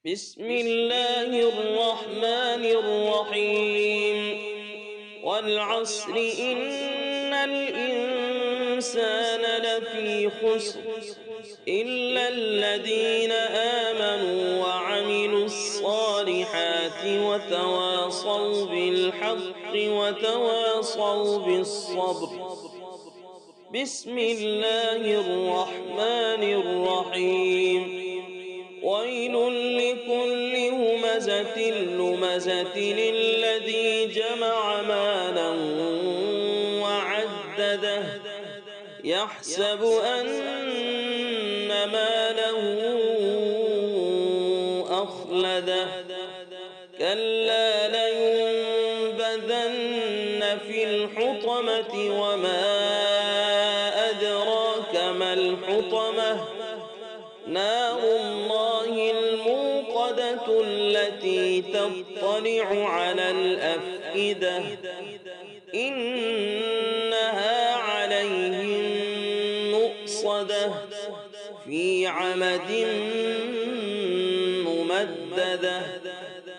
بسم الله الرحمن الرحيم والعصر إن الإنسان لفي خسر إلا الذين آمنوا وعملوا الصالحات وتواصوا بالحق وتواصوا بالصبر. بسم الله الرحمن الرحيم ويل لكل همزة لمزة الذي جمع مالا وعدده يحسب أن ماله أخلده كلا لينبذن في الحطمة وما أدراك ما الحطمة نار الله الموقدة التي تطلع على الأفئدة إنها عليهم مؤصدة في عمد ممددة.